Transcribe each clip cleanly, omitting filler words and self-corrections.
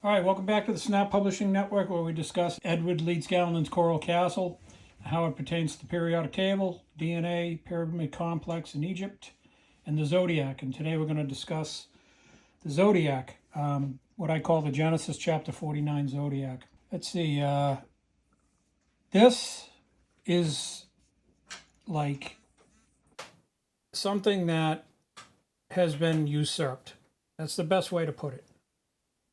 All right, welcome back to the Snap Publishing Network, where we discuss Edward Leeds Gallin's Coral Castle, how it pertains to the periodic table, DNA, pyramid complex in Egypt, and the Zodiac. And today we're going to discuss the Zodiac, what I call the Genesis chapter 49 Zodiac. Let's see, this is like something that has been usurped. That's the best way to put it.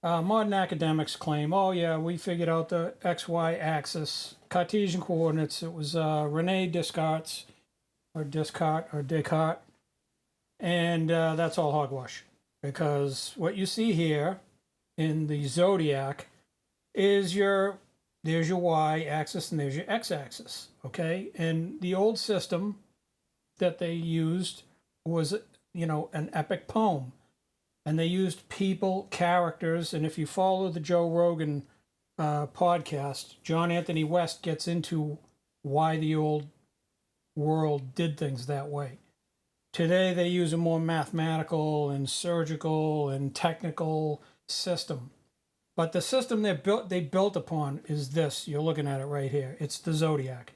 Modern academics claim, oh yeah, we figured out the XY axis, Cartesian coordinates. It was Rene Descartes, and that's all hogwash. Because what you see here in the Zodiac is there's your Y axis and there's your X axis, okay? And the old system that they used was, an epic poem. And they used people, characters, and if you follow the Joe Rogan podcast, John Anthony West gets into why the old world did things that way. Today they use a more mathematical and surgical and technical system. But the system they built upon is this. You're looking at it right here. It's the Zodiac.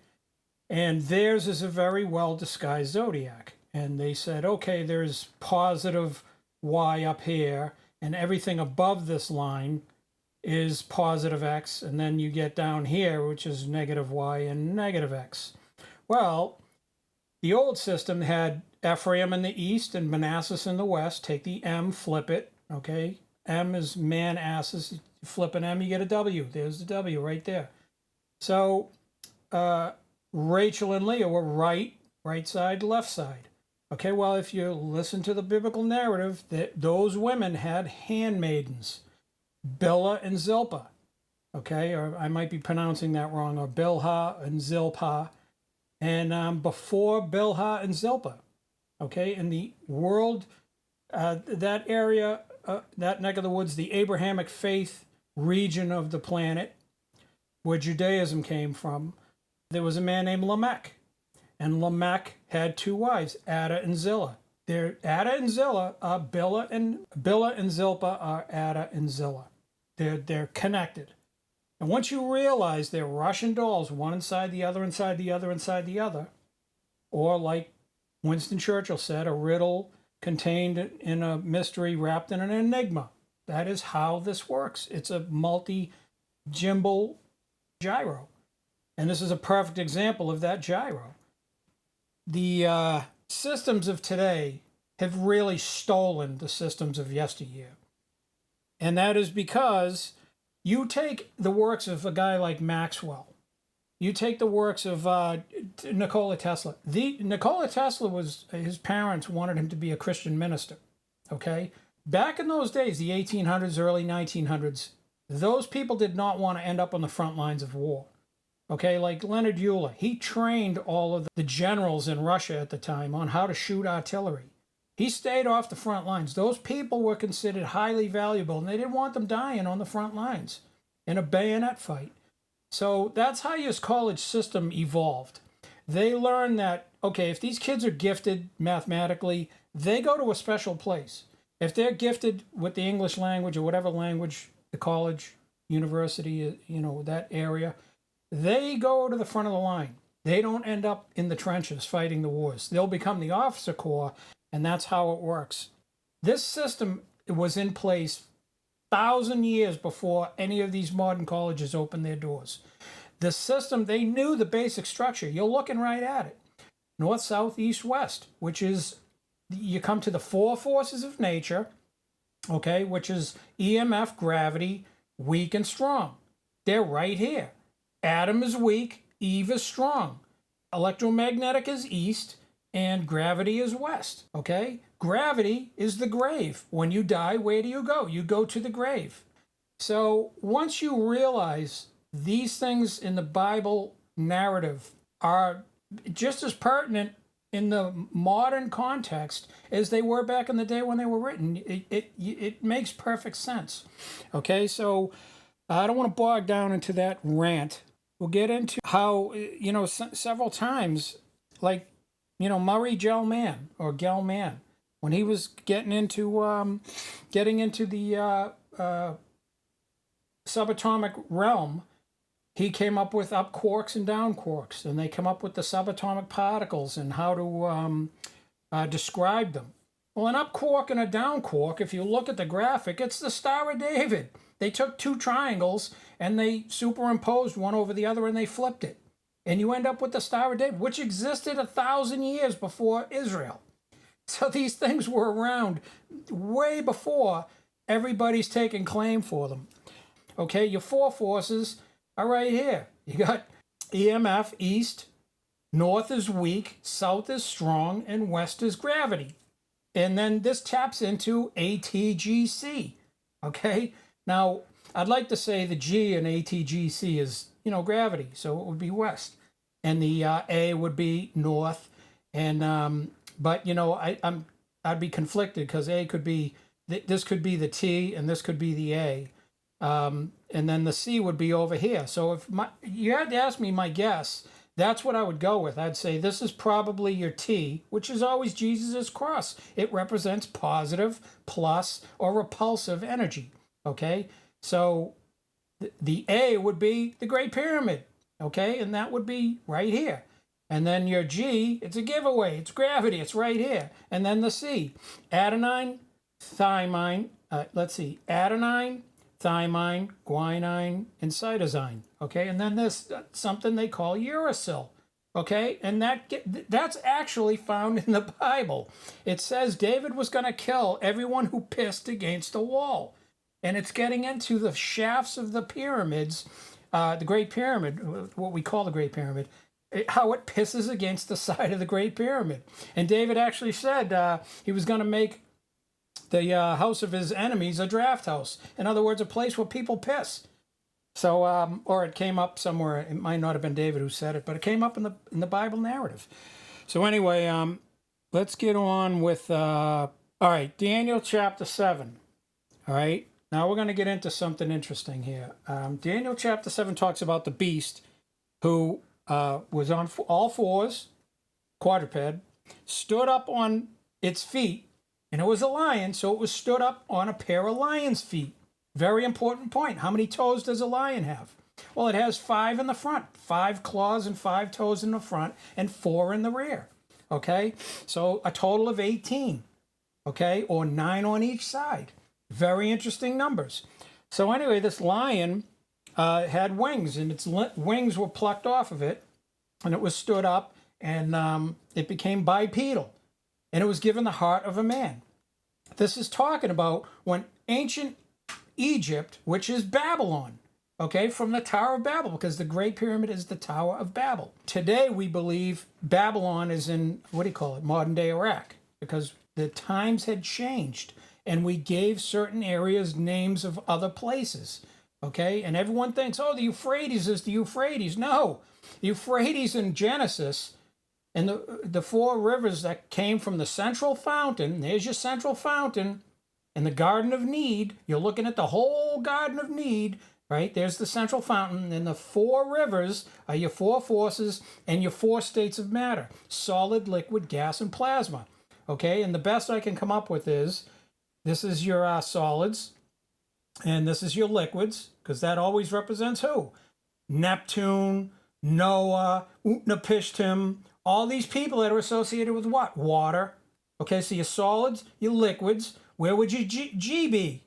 And theirs is a very well disguised Zodiac. And they said, okay, there's positive Y up here, and everything above this line is positive X, and then you get down here, which is negative Y and negative X. Well, the old system had Ephraim in the east and Manassas in the west. Take the M, flip it, okay? M is man asses. You flip an M, you get a W. There's the W right there. So Rachel and Leah were right side, left side. Okay, well, if you listen to the biblical narrative, those women had handmaidens, Bilhah and Zilpah. Okay, or I might be pronouncing that wrong, or Bilhah and Zilpah. And before Bilhah and Zilpah, okay, in the world, that area, that neck of the woods, the Abrahamic faith region of the planet, where Judaism came from, there was a man named Lamech. And Lamech had two wives, Ada and Zillah. Ada and Zillah are Bilhah and Zilpah are Ada and Zillah. They're connected. And once you realize they're Russian dolls, one inside the other, inside the other, inside the other, or like Winston Churchill said, a riddle contained in a mystery wrapped in an enigma. That is how this works. It's a multi-gimbal gyro. And this is a perfect example of that gyro. The systems of today have really stolen the systems of yesteryear. And that is because you take the works of a guy like Maxwell. You take the works of Nikola Tesla. Nikola Tesla his parents wanted him to be a Christian minister. Okay? Back in those days, the 1800s, early 1900s, those people did not want to end up on the front lines of war. Okay, like Leonard Euler, he trained all of the generals in Russia at the time on how to shoot artillery. He stayed off the front lines. Those people were considered highly valuable, and they didn't want them dying on the front lines in a bayonet fight. So that's how your college system evolved. They learned that, okay, if these kids are gifted mathematically, they go to a special place. If they're gifted with the English language or whatever language the college, university, that area, they go to the front of the line. They don't end up in the trenches fighting the wars. They'll become the officer corps, and that's how it works. This system was in place 1,000 years before any of these modern colleges opened their doors. The system, they knew the basic structure. You're looking right at it. North, south, east, west, which is, you come to the four forces of nature, okay, which is EMF, gravity, weak and strong. They're right here. Adam is weak, Eve is strong. Electromagnetic is east, and gravity is west, okay? Gravity is the grave. When you die, where do you go? You go to the grave. So once you realize these things in the Bible narrative are just as pertinent in the modern context as they were back in the day when they were written, it makes perfect sense, okay? So I don't want to bog down into that rant. We'll get into how, several times, like, Murray Gell-Mann, when he was getting into the subatomic realm, he came up with up quarks and down quarks, and they come up with the subatomic particles and how to describe them. Well, an up quark and a down quark, if you look at the graphic, it's the Star of David. They took two triangles and they superimposed one over the other and they flipped it. And you end up with the Star of David, which existed 1,000 years before Israel. So these things were around way before everybody's taking claim for them. Okay, your four forces are right here. You got EMF, east, north is weak, south is strong, and west is gravity. And then this taps into ATGC. Okay, now I'd like to say the G in ATGC is, gravity, so it would be west, and the A would be north. And but I'd be conflicted because A could be this could be the T and this could be the A, and then the C would be over here. So if you had to ask me my guess, that's what I would go with. I'd say this is probably your T, which is always Jesus' cross. It represents positive, plus, or repulsive energy. Okay, so the A would be the Great Pyramid. Okay, and that would be right here. And then your G, it's a giveaway. It's gravity. It's right here. And then the C, adenine, thymine. Adenine, thymine, guanine, and cytosine. Okay, and then there's something they call uracil. Okay, and that's actually found in the Bible. It says David was going to kill everyone who pissed against the wall. And it's getting into the shafts of the pyramids, the Great Pyramid, what we call the Great Pyramid, how it pisses against the side of the Great Pyramid. And David actually said he was going to make the house of his enemies a draft house. In other words, a place where people piss. So, or it came up somewhere. It might not have been David who said it, but it came up in the Bible narrative. So anyway, let's get on with, all right, Daniel chapter 7. All right, now we're going to get into something interesting here. Daniel chapter 7 talks about the beast who was on all fours, quadruped, stood up on its feet, and it was a lion, so it was stood up on a pair of lion's feet. Very important point. How many toes does a lion have? Well, it has 5 in the front, 5 claws and 5 toes in the front, and 4 in the rear. Okay, so a total of 18. Okay, or 9 on each side. Very interesting numbers. So anyway, this lion had wings, and its wings were plucked off of it, and it was stood up, and it became bipedal, and it was given the heart of a man. This is talking about when ancient Egypt, which is Babylon, okay, from the Tower of Babel, because the Great Pyramid is the Tower of Babel. Today, we believe Babylon is in, modern day Iraq, because the times had changed, and we gave certain areas names of other places, okay? And everyone thinks, oh, the Euphrates is the Euphrates. No, the Euphrates in Genesis, and the 4 rivers that came from the central fountain, there's your central fountain, in the Garden of Need, you're looking at the whole Garden of Need, right? There's the central fountain, and the 4 rivers are your 4 forces and your 4 states of matter: solid, liquid, gas, and plasma. Okay, and the best I can come up with is, this is your solids, and this is your liquids, because that always represents who? Neptune, Noah, Utnapishtim, all these people that are associated with what? Water. Okay, so your solids, your liquids. Where would your G be?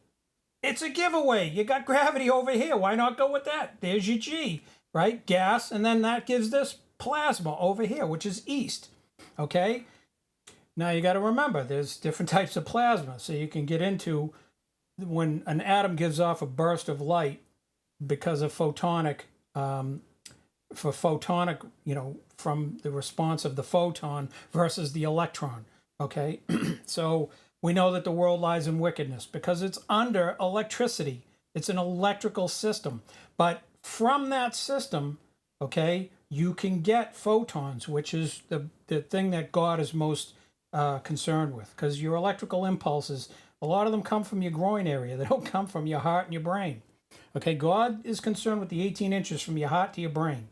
It's a giveaway. You got gravity over here. Why not go with that? There's your G, right? Gas, and then that gives this plasma over here, which is east. Okay? Now you got to remember, there's different types of plasma. So you can get into when an atom gives off a burst of light because of photonic, from the response of the photon versus the electron. Okay? So we know that the world lies in wickedness because it's under electricity. It's an electrical system. But from that system, okay, you can get photons, which is the thing that God is most concerned with, because your electrical impulses, a lot of them come from your groin area. They don't come from your heart and your brain. Okay, God is concerned with the 18 inches from your heart to your brain.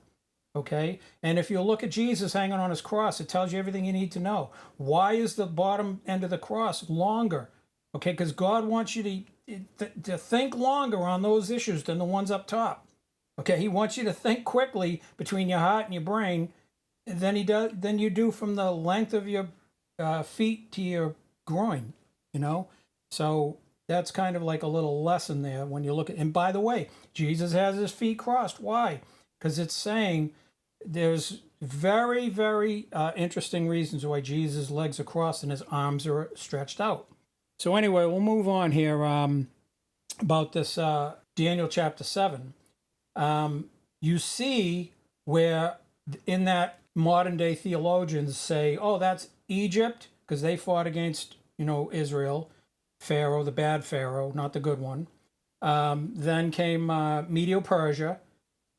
Okay, and if you look at Jesus hanging on his cross, it tells you everything you need to know. Why is the bottom end of the cross longer Okay, because God wants you to think longer on those issues than the ones up top. Okay, He wants you to think quickly between your heart and your brain than you do from the length of your feet to your groin. You know, so that's kind of like a little lesson there when you look at. And by the way, Jesus has his feet crossed. Why? Because it's saying there's very, very interesting reasons why Jesus' legs are crossed and his arms are stretched out. So anyway, we'll move on here about this Daniel chapter 7. You see where in that modern day theologians say, oh, that's Egypt, because they fought against, Israel, Pharaoh, the bad Pharaoh, not the good one. Then came Medo-Persia,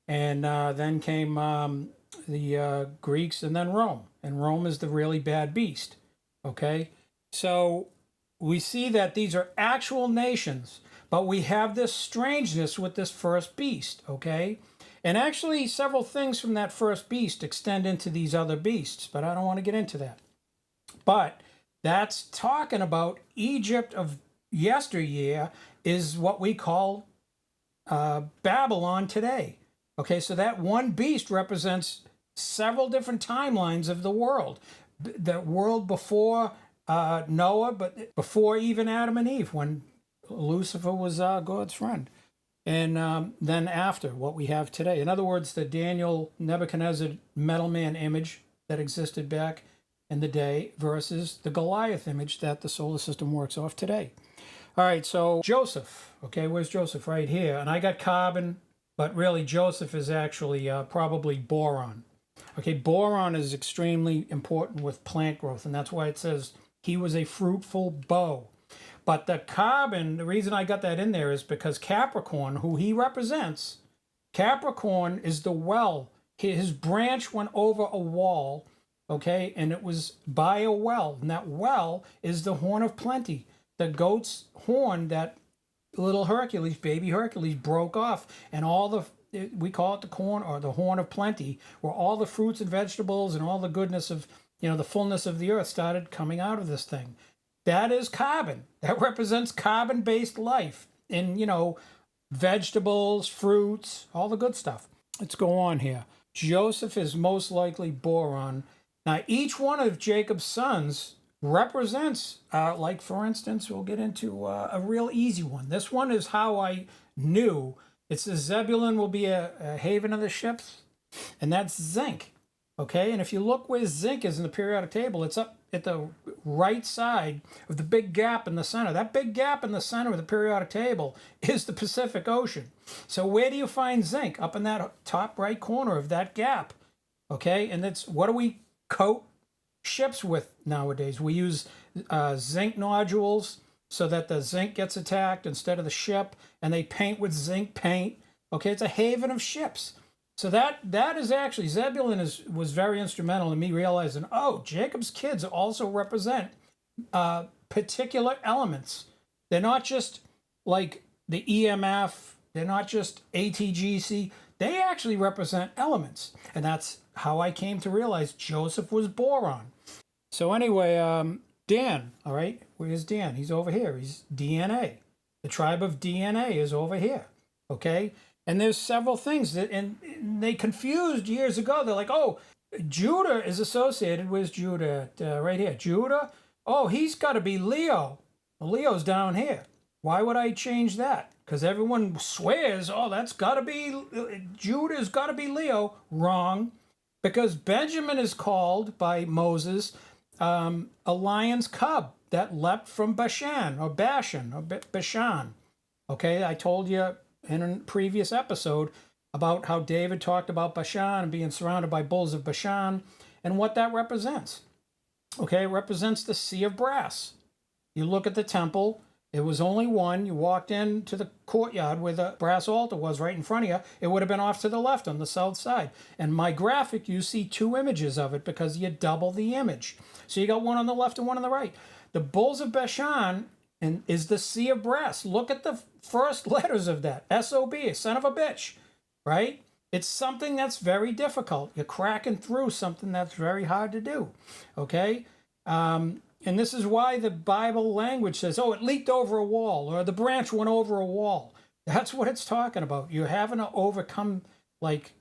and then came the Greeks, and then Rome. And Rome is the really bad beast. Okay? So we see that these are actual nations, but we have this strangeness with this first beast. Okay? And actually, several things from that first beast extend into these other beasts, but I don't want to get into that. But that's talking about Egypt of yesteryear is what we call Babylon today. Okay, so that one beast represents several different timelines of the world. The world before Noah, but before even Adam and Eve, when Lucifer was God's friend. And then after, what we have today. In other words, the Daniel Nebuchadnezzar metal man image that existed back in the day versus the Goliath image that the solar system works off today. All right, so Joseph. Okay, where's Joseph? Right here. And I got carbon, but really Joseph is actually probably boron. Okay, boron is extremely important with plant growth, and that's why it says he was a fruitful bough. But the carbon, the reason I got that in there is because Capricorn, who he represents, Capricorn is the well. His branch went over a wall, okay, and it was by a well. And that well is the horn of plenty. The goat's horn that little Hercules, baby Hercules, broke off. And all we call it the corn or the horn of plenty, where all the fruits and vegetables and all the goodness of, the fullness of the earth started coming out of this thing. That is carbon. That represents carbon-based life in, vegetables, fruits, all the good stuff. Let's go on here. Joseph is most likely boron. Now, each one of Jacob's sons represents, like for instance, we'll get into a real easy one. This one is how I knew. It says Zebulun will be a haven of the ships, and that's zinc. Okay, and if you look where zinc is in the periodic table, it's up at the right side of the big gap in the center. That big gap in the center of the periodic table is the Pacific Ocean. So where do you find zinc? Up in that top right corner of that gap. Okay, and that's what do we coat ships with nowadays? We use zinc nodules so that the zinc gets attacked instead of the ship, and they paint with zinc paint. Okay, it's a haven of ships. So that is actually, Zebulun was very instrumental in me realizing, Jacob's kids also represent particular elements. They're not just like the EMF, they're not just ATGC, they actually represent elements. And that's how I came to realize Joseph was boron. So anyway, Dan, all right, where's Dan? He's over here, he's DNA. The tribe of DNA is over here, okay? And there's several things and they confused years ago. They're like, Judah is associated with Judah right here. Judah, he's got to be Leo. Well, Leo's down here. Why would I change that? Because everyone swears, that's got to be, Judah's got to be Leo. Wrong. Because Benjamin is called by Moses a lion's cub that leapt from Bashan. Okay, I told you in a previous episode about how David talked about Bashan and being surrounded by bulls of Bashan and what that represents. Okay, it represents the sea of brass. You look at the temple, it was only one. You walked into the courtyard where the brass altar was right in front of you. It would have been off to the left on the south side. And my graphic, you see two images of it because you double the image. So you got one on the left and one on the right. The bulls of Bashan is the sea of brass. Look at the first letters of that. S-O-B, son of a bitch, right? It's something that's very difficult. You're cracking through something that's very hard to do, okay? And this is why the Bible language says, oh, it leaked over a wall, or the branch went over a wall. That's what it's talking about. You're having to overcome like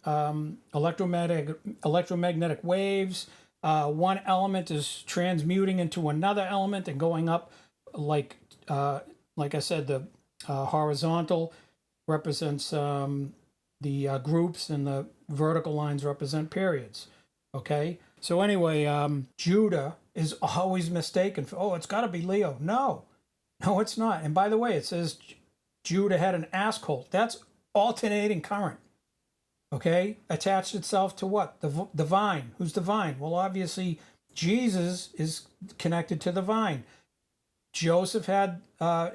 electromagnetic waves. One element is transmuting into another element and going up, like I said, the horizontal represents the groups, and the vertical lines represent periods. Okay, so anyway, Judah is always mistaken for, oh, it's got to be Leo. No, it's not. And by the way, it says Judah had an ass colt. That's alternating current. Okay, attached itself to what? The vine. Who's the vine? Well, obviously, Jesus is connected to the vine. Joseph had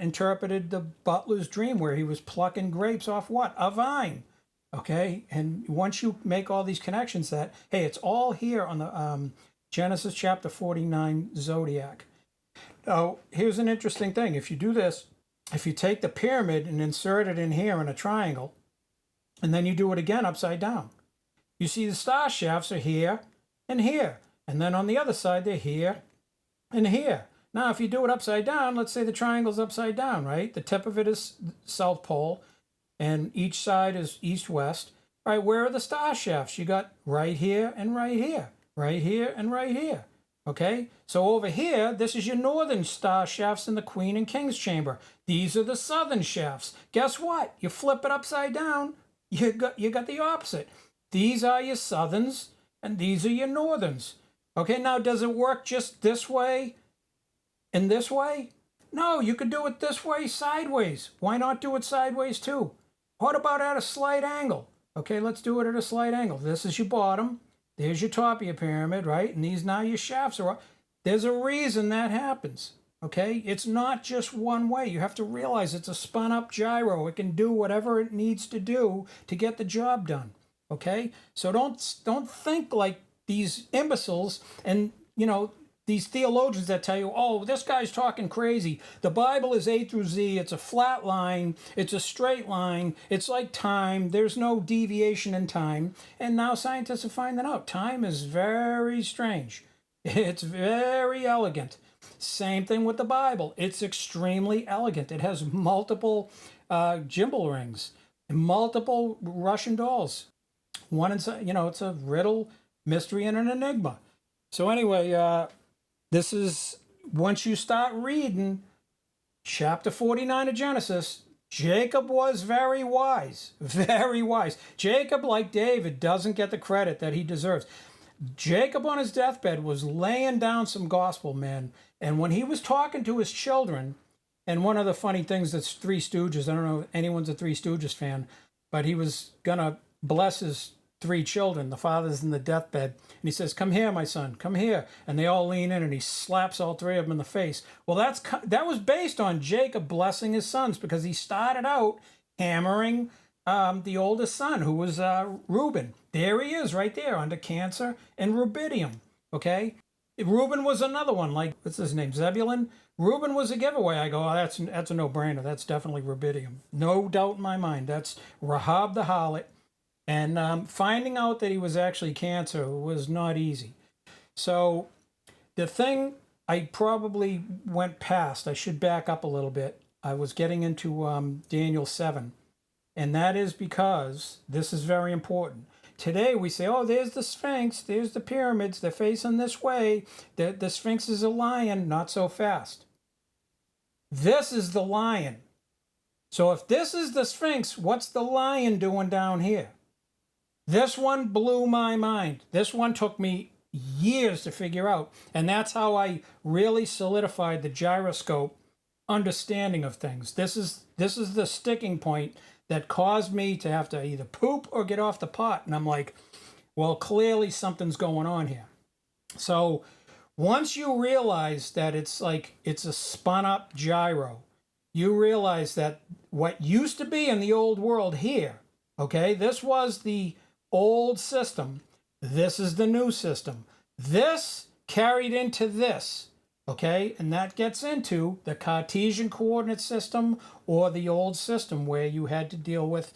interpreted the butler's dream where he was plucking grapes off what? A vine. Okay, and once you make all these connections, that, hey, it's all here on the Genesis chapter 49 Zodiac. Now, here's an interesting thing. If you do this, if you take the pyramid and insert it in here in a triangle, and then you do it again upside down, you see the star shafts are here and here. And then on the other side, they're here and here. Now, if you do it upside down, let's say the triangle's upside down, right? The tip of it is South Pole, and each side is east-west. All right, where are the star shafts? You got right here and right here, right here and right here. Okay, so over here, this is your northern star shafts in the Queen and King's chamber. These are the southern shafts. Guess what? You flip it upside down, you got the opposite. These are your southerns, and these are your northerns. Okay, now does it work just this way and this way? No, you could do it this way, sideways. Why not do it sideways too? What about at a slight angle? Okay, let's do it at a slight angle. This is your bottom. There's your top of your pyramid, right? And these now your shafts are up. There's a reason that happens, okay? It's not just one way. You have to realize it's a spun up gyro. It can do whatever it needs to do to get the job done, okay? So don't think like these imbeciles and, these theologians that tell you, oh, this guy's talking crazy. The Bible is A through Z. It's a flat line. It's a straight line. It's like time. There's no deviation in time. And now scientists are finding out time is very strange. It's very elegant. Same thing with the Bible. It's extremely elegant. It has multiple gimbal rings, multiple Russian dolls. One inside, it's a riddle, mystery, and an enigma. So anyway, this is, once you start reading chapter 49 of Genesis, Jacob was very wise, very wise. Jacob, like David, doesn't get the credit that he deserves. Jacob on his deathbed was laying down some gospel, man. And when he was talking to his children, and one of the funny things that's Three Stooges, I don't know if anyone's a Three Stooges fan, but he was going to bless his three children. The father's in the deathbed, and he says, "Come here, my son, come here." And they all lean in, and he slaps all three of them in the face. Well, that was based on Jacob blessing his sons, because he started out hammering the oldest son, who was Reuben. There he is, right there, under Cancer and rubidium. Okay, Reuben was another one, like, what's his name, Zebulun. Reuben was a giveaway. I go, oh, that's a no-brainer. That's definitely rubidium. No doubt in my mind. That's Rahab the harlot. And finding out that he was actually Cancer was not easy. So the thing I probably went past, I should back up a little bit. I was getting into Daniel 7. And that is because this is very important. Today we say, oh, there's the Sphinx, there's the pyramids, they're facing this way. The Sphinx is a lion. Not so fast. This is the lion. So if this is the Sphinx, what's the lion doing down here? This one blew my mind. This one took me years to figure out. And that's how I really solidified the gyroscope understanding of things. This is the sticking point that caused me to have to either poop or get off the pot. And I'm like, well, clearly something's going on here. So once you realize that it's a spun up gyro, you realize that what used to be in the old world here, okay, this was the old system. This is the new system. This carried into this, okay? And that gets into the Cartesian coordinate system, or the old system where you had to deal with,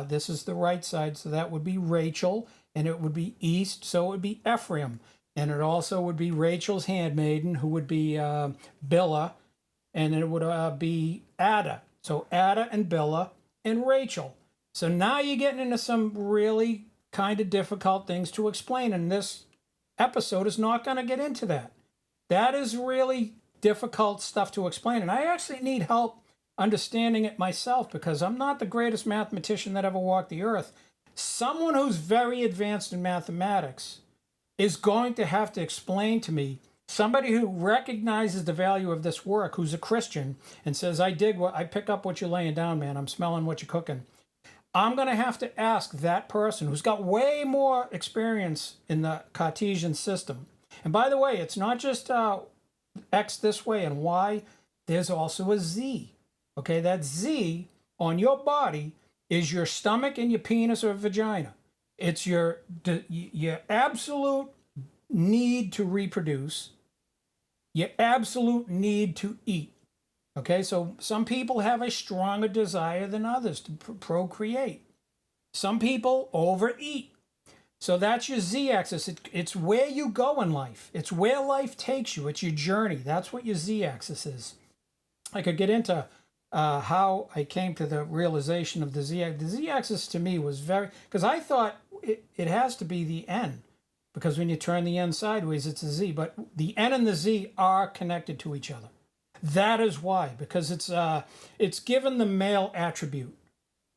this is the right side, so that would be Rachel, and it would be east, so it would be Ephraim. and it also would be Rachel's handmaiden, who would be Bilhah, and it would be Ada. So Ada and Bilhah and Rachel. So now you're getting into some really kind of difficult things to explain, and this episode is not going to get into that. That is really difficult stuff to explain, and I actually need help understanding it myself because I'm not the greatest mathematician that ever walked the earth. Someone who's very advanced in mathematics is going to have to explain to me, somebody who recognizes the value of this work, who's a Christian, and says, I pick up what you're laying down, man. I'm smelling what you're cooking. I'm going to have to ask that person who's got way more experience in the Cartesian system. And by the way, it's not just X this way and Y. There's also a Z. Okay, that Z on your body is your stomach and your penis or vagina. It's your absolute need to reproduce, your absolute need to eat. Okay, so some people have a stronger desire than others to procreate. Some people overeat. So that's your Z-axis. It's where you go in life. It's where life takes you. It's your journey. That's what your Z-axis is. I could get into how I came to the realization of the Z-axis. The Z-axis to me was because I thought it has to be the N, because when you turn the N sideways, it's a Z. But the N and the Z are connected to each other. That is why, because it's given the male attribute.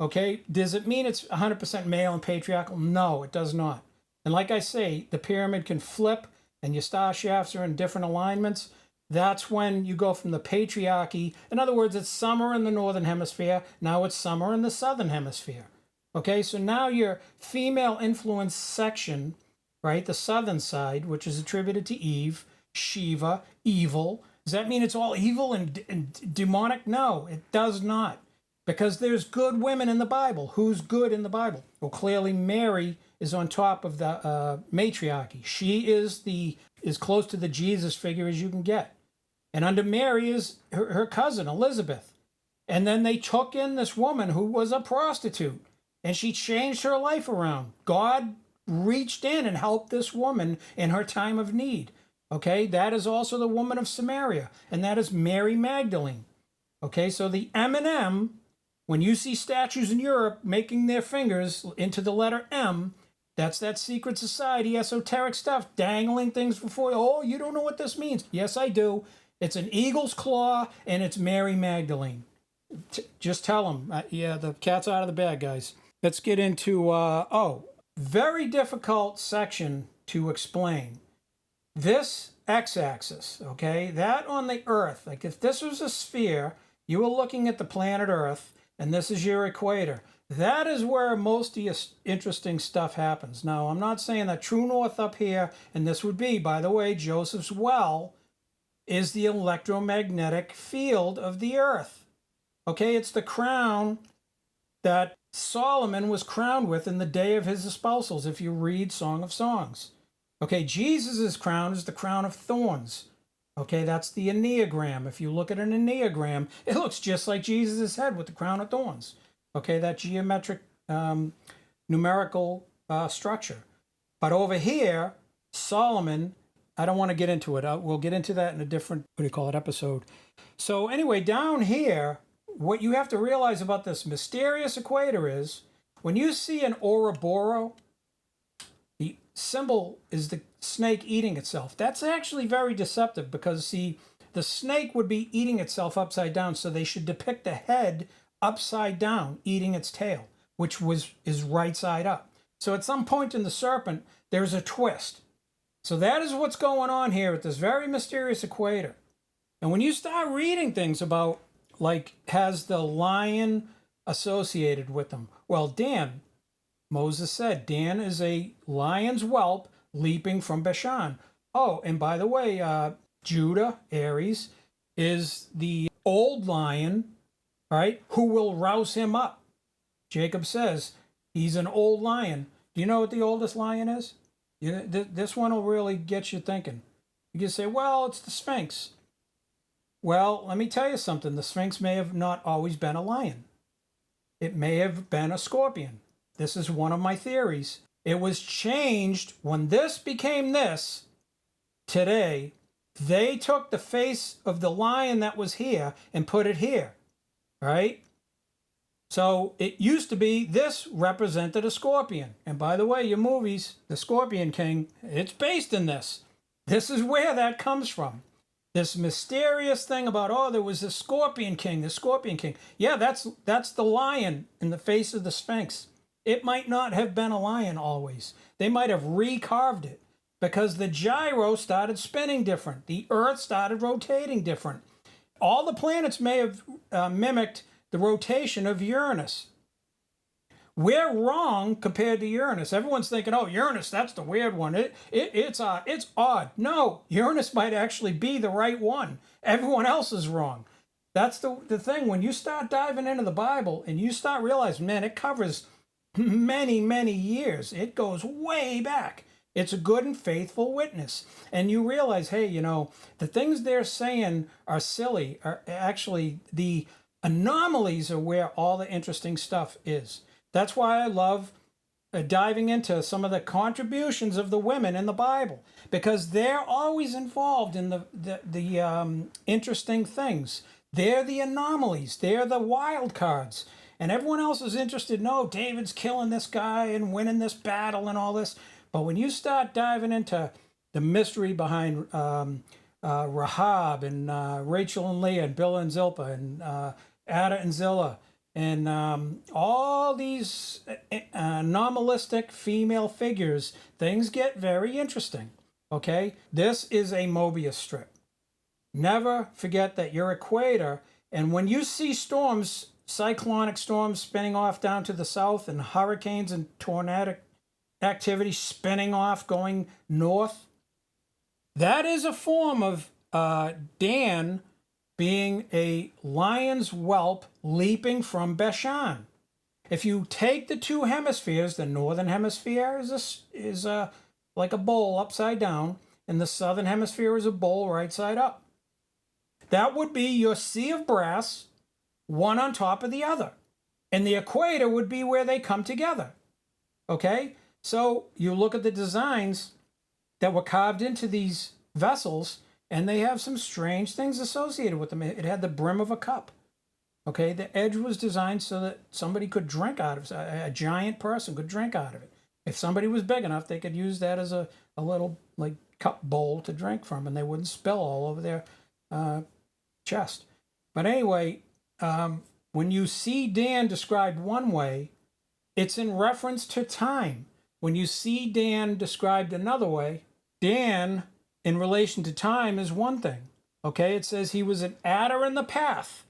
Okay, does it mean it's 100% male and patriarchal? No, it does not. And like I say, the pyramid can flip and your star shafts are in different alignments. That's when you go from the patriarchy. In other words, it's summer in the northern hemisphere. Now it's summer in the southern hemisphere. Okay, so now your female influence section, right, the southern side, which is attributed to Eve, Shiva, evil. Does that mean it's all evil and demonic? No, it does not. Because there's good women in the Bible. Who's good in the Bible? Well, clearly Mary is on top of the matriarchy. She is as close to the Jesus figure as you can get. And under Mary is her cousin, Elizabeth. And then they took in this woman who was a prostitute. And she changed her life around. God reached in and helped this woman in her time of need. Okay, that is also the woman of Samaria. And that is Mary Magdalene. Okay, so the M&M, when you see statues in Europe making their fingers into the letter M, that's that secret society, esoteric stuff, dangling things before you. Oh, you don't know what this means. Yes, I do. It's an eagle's claw, and it's Mary Magdalene. Just tell them. Yeah, the cat's out of the bag, guys. Let's get into, very difficult section to explain. This x-axis, okay, that on the Earth, like if this was a sphere, you were looking at the planet Earth, and this is your equator. That is where most of your interesting stuff happens. Now, I'm not saying that true north up here, and this would be, by the way, Joseph's well, is the electromagnetic field of the Earth. Okay, it's the crown that Solomon was crowned with in the day of his espousals, if you read Song of Songs. Okay, Jesus' crown is the crown of thorns. Okay, that's the Enneagram. If you look at an Enneagram, it looks just like Jesus' head with the crown of thorns. Okay, that geometric numerical structure. But over here, Solomon, I don't want to get into it. We'll get into that in a different, episode. So anyway, down here, what you have to realize about this mysterious equator is, when you see an Ouroboros, the symbol is the snake eating itself. That's actually very deceptive because, see, the snake would be eating itself upside down, so they should depict the head upside down eating its tail, which is right side up. So at some point in the serpent, there's a twist. So that is what's going on here at this very mysterious equator. And when you start reading things about, like, has the lion associated with them? Well, Dan, Moses said, Dan is a lion's whelp leaping from Bashan. Oh, and by the way, Judah, Aries, is the old lion, right, who will rouse him up. Jacob says he's an old lion. Do you know what the oldest lion is? This one will really get you thinking. You can say, well, it's the Sphinx. Well, let me tell you something. The Sphinx may have not always been a lion. It may have been a scorpion. This is one of my theories. It was changed when this became this. today, they took the face of the lion that was here and put it here, right? So it used to be this represented a scorpion. And by the way, your movies, The Scorpion King, it's based in this. This is where that comes from. This mysterious thing about, oh, there was the Scorpion King, the Scorpion King. Yeah, that's the lion in the face of the Sphinx. It might not have been a lion always. They might have recarved it because the gyro started spinning different. The Earth started rotating different. All the planets may have mimicked the rotation of Uranus. We're wrong compared to Uranus. Everyone's thinking, oh, Uranus, that's the weird one. It's odd. No, Uranus might actually be the right one. Everyone else is wrong. That's the thing. When you start diving into the Bible and you start realizing, man, it covers many, many years. It goes way back. It's a good and faithful witness. And you realize, hey, the things they're saying are silly. Are actually the anomalies are where all the interesting stuff is. That's why I love diving into some of the contributions of the women in the Bible, because they're always involved in the interesting things. They're the anomalies. They're the wild cards. And everyone else is interested, no, David's killing this guy and winning this battle and all this. But when you start diving into the mystery behind Rahab and Rachel and Leah and Bilhah and Zilpah and Ada and Zillah, and all these anomalistic female figures, things get very interesting, okay? This is a Mobius strip. Never forget that your equator, and when you see storms, cyclonic storms spinning off down to the south, and hurricanes and tornadic activity spinning off going north, that is a form of Dan being a lion's whelp leaping from Bashan. If you take the two hemispheres, the northern hemisphere is like a bowl upside down, and the southern hemisphere is a bowl right side up. That would be your sea of brass, one on top of the other. And the equator would be where they come together. Okay? So you look at the designs that were carved into these vessels, and they have some strange things associated with them. It had the brim of a cup. Okay, the edge was designed so that somebody could drink out of it. A giant person could drink out of it. If somebody was big enough, they could use that as a little like cup bowl to drink from, and they wouldn't spill all over their chest. But anyway, when you see Dan described one way, it's in reference to time. When you see Dan described another way, Dan in relation to time is one thing. Okay, it says he was an adder in the path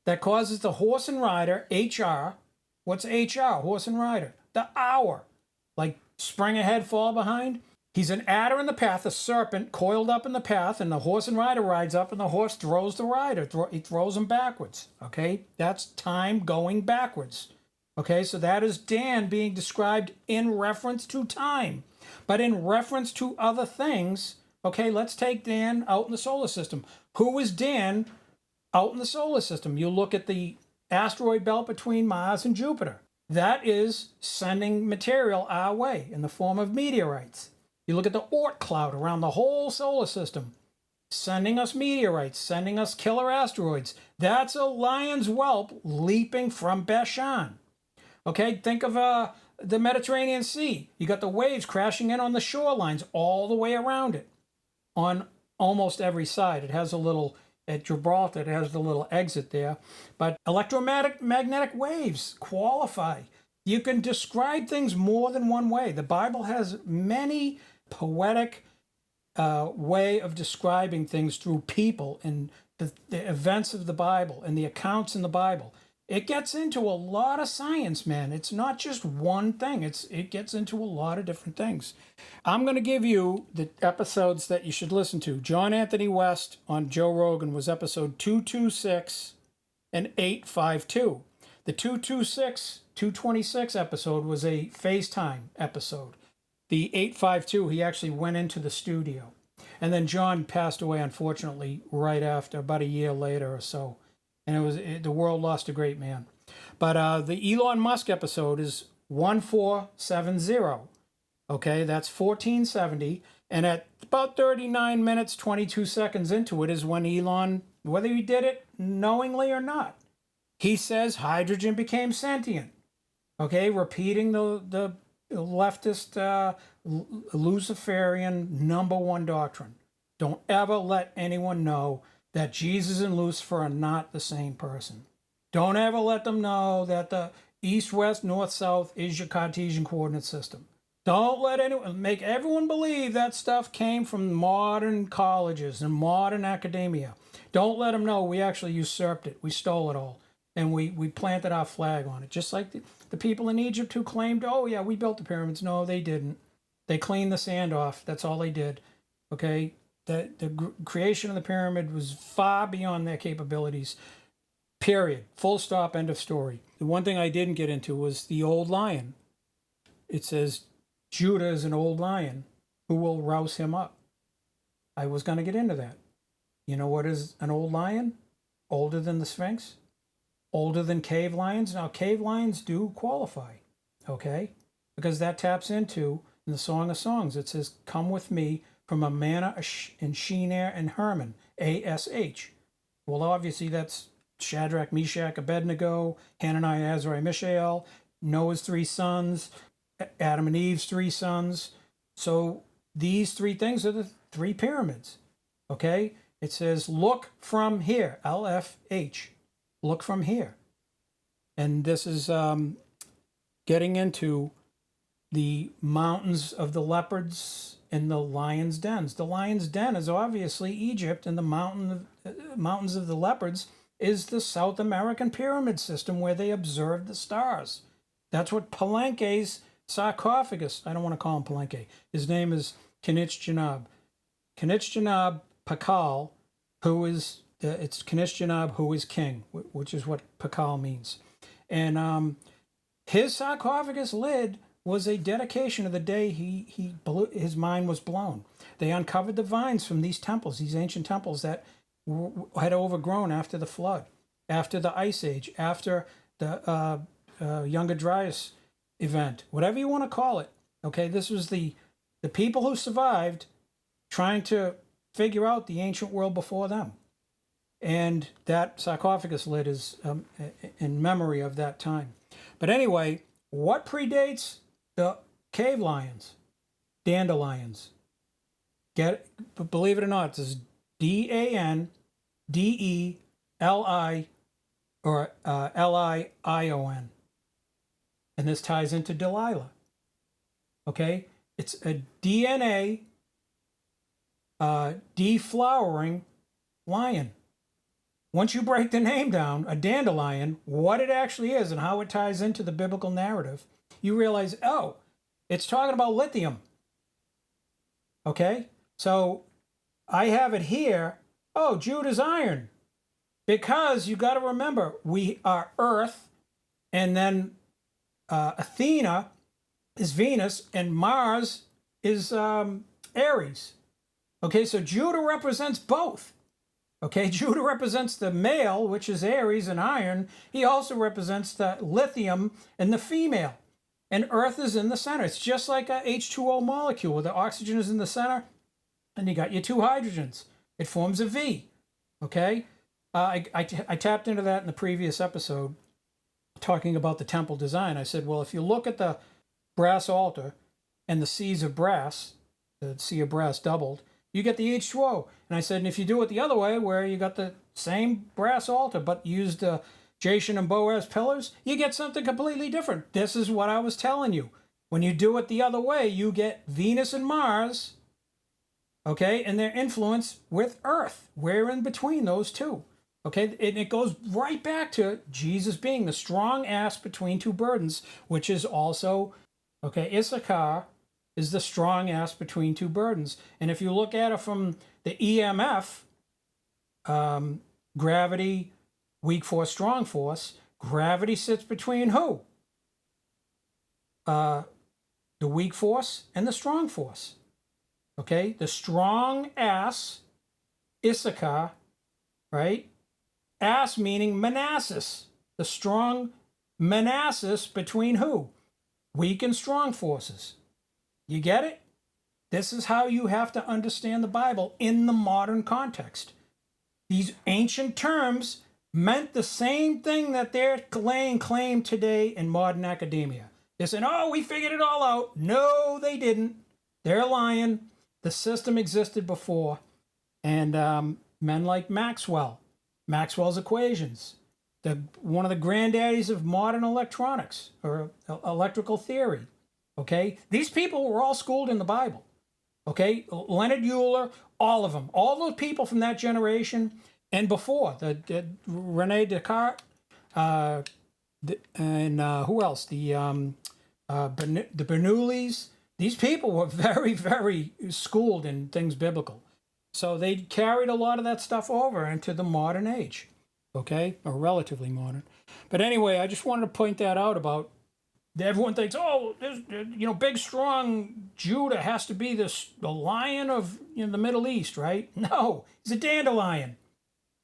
that causes the horse and rider, HR. What's HR? Horse and rider. The hour. Like spring ahead, fall behind. He's an adder in the path, a serpent coiled up in the path, and the horse and rider rides up, and the horse throws the rider. He throws him backwards. Okay, that's time going backwards. Okay, so that is Dan being described in reference to time. But in reference to other things, okay, let's take Dan out in the solar system. Who is Dan out in the solar system? You look at the asteroid belt between Mars and Jupiter. That is sending material our way in the form of meteorites. You look at the Oort cloud around the whole solar system, sending us meteorites, sending us killer asteroids. That's a lion's whelp leaping from Bashan. Okay, think of the Mediterranean Sea. You got the waves crashing in on the shorelines all the way around it on almost every side. It has a little, at Gibraltar, it has the little exit there. But electromagnetic waves qualify. You can describe things more than one way. The Bible has many poetic way of describing things through people and the events of the Bible and the accounts in the Bible. It gets into a lot of science, man. It's not just one thing. It gets into a lot of different things. I'm going to give you the episodes that you should listen to. John Anthony West on Joe Rogan was episode 226 and 852. The 226 episode was a FaceTime episode. The 852, he actually went into the studio. And then John passed away, unfortunately, right after, about a year later or so. And the world lost a great man. But the Elon Musk episode is 1470. Okay, that's 1470. And at about 39 minutes, 22 seconds into it is when Elon, whether he did it knowingly or not, he says hydrogen became sentient. Okay, repeating the leftist Luciferian #1 doctrine. Don't ever let anyone know that Jesus and Lucifer are not the same person. Don't ever let them know that the east, west, north, south is your Cartesian coordinate system. Don't let anyone make everyone believe that stuff came from modern colleges and modern academia. Don't let them know we actually usurped it. We stole it all. And we planted our flag on it. Just like the people in Egypt who claimed, oh, yeah, we built the pyramids. No, they didn't. They cleaned the sand off. That's all they did. Okay? The creation of the pyramid was far beyond their capabilities. Period. Full stop. End of story. The one thing I didn't get into was the old lion. It says Judah is an old lion who will rouse him up. I was going to get into that. You know what is an old lion? Older than the Sphinx? Older than cave lions? Now, cave lions do qualify, okay? Because that taps into, in the Song of Songs, it says, come with me from Amana and Shinar and Hermon, ASH. Well, obviously, that's Shadrach, Meshach, Abednego, Hananiah, Azariah, Mishael, Noah's 3 sons, Adam and Eve's 3 sons. So these 3 things are the 3 pyramids, okay? It says, look from here, LFH. Look from here. And this is getting into the mountains of the leopards and the lion's dens. The lion's den is obviously Egypt, and the mountains of the leopards is the South American pyramid system where they observed the stars. That's what Palenque's sarcophagus, I don't want to call him Palenque. His name is Kinich Janab Pakal, who is it's Kanish Janab, who is king, which is what Pakal means. And his sarcophagus lid was a dedication of the day his mind was blown. They uncovered the vines from these temples, these ancient temples that had overgrown after the flood, after the ice age, after the Younger Dryas event, whatever you want to call it. Okay, this was the people who survived trying to figure out the ancient world before them. And that sarcophagus lid is in memory of that time. But anyway, what predates the cave lions? Dandelions. Believe it or not, this is DANDELI or LIION. And this ties into Delilah. Okay? It's a DNA deflowering lion. Once you break the name down, a dandelion, what it actually is and how it ties into the biblical narrative, you realize, oh, it's talking about lithium. Okay? So I have it here. Oh, Judah's iron. Because you got to remember, we are Earth, and then Athena is Venus, and Mars is Aries. Okay, so Judah represents both. Okay, Judah represents the male, which is Aries and iron. He also represents the lithium and the female. And Earth is in the center. It's just like a H2O molecule where the oxygen is in the center and you got your 2 hydrogens. It forms a V. Okay? I tapped into that in the previous episode talking about the temple design. I said, well, if you look at the brass altar and the C's of brass, the C of brass doubled, you get the H2O. And I said, and if you do it the other way, where you got the same brass altar, but used Jachin and Boaz pillars, you get something completely different. This is what I was telling you. When you do it the other way, you get Venus and Mars, okay, and their influence with Earth. We're in between those two. Okay, and it goes right back to Jesus being the strong ass between 2 burdens, which is also, okay, Issachar is the strong ass between 2 burdens. And if you look at it from the EMF, gravity, weak force, strong force, gravity sits between who? The weak force and the strong force. Okay, the strong ass, Issachar, right? Ass meaning Manassas. The strong Manassas between who? Weak and strong forces. You get it? This is how you have to understand the Bible in the modern context. These ancient terms meant the same thing that they're laying claim today in modern academia. They're saying, oh, we figured it all out. No, they didn't. They're lying. The system existed before. And men like Maxwell's equations, one of the granddaddies of modern electronics or electrical theory. Okay, these people were all schooled in the Bible. Okay, Leonard Euler, all of them, all those people from that generation and before, the Rene Descartes, and who else? The Bernoullis. These people were very, very schooled in things biblical. So they carried a lot of that stuff over into the modern age, okay, or relatively modern. But anyway, I just wanted to point that out about everyone thinks, oh, big, strong Judah has to be the lion of the Middle East, right? No, he's a dandelion,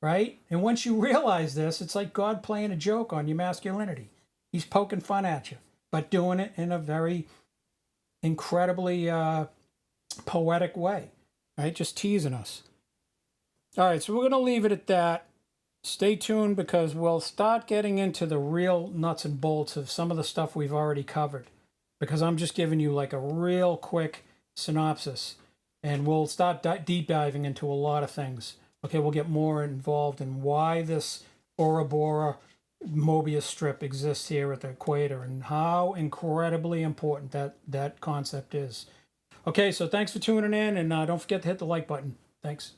right? And once you realize this, it's like God playing a joke on your masculinity. He's poking fun at you, but doing it in a very incredibly poetic way. Right, just teasing us. All right, so we're going to leave it at that. Stay tuned because we'll start getting into the real nuts and bolts of some of the stuff we've already covered. Because I'm just giving you like a real quick synopsis. And we'll start deep diving into a lot of things. Okay, we'll get more involved in why this Bora Bora Mobius strip exists here at the equator and how incredibly important that concept is. Okay, so thanks for tuning in, and don't forget to hit the like button. Thanks.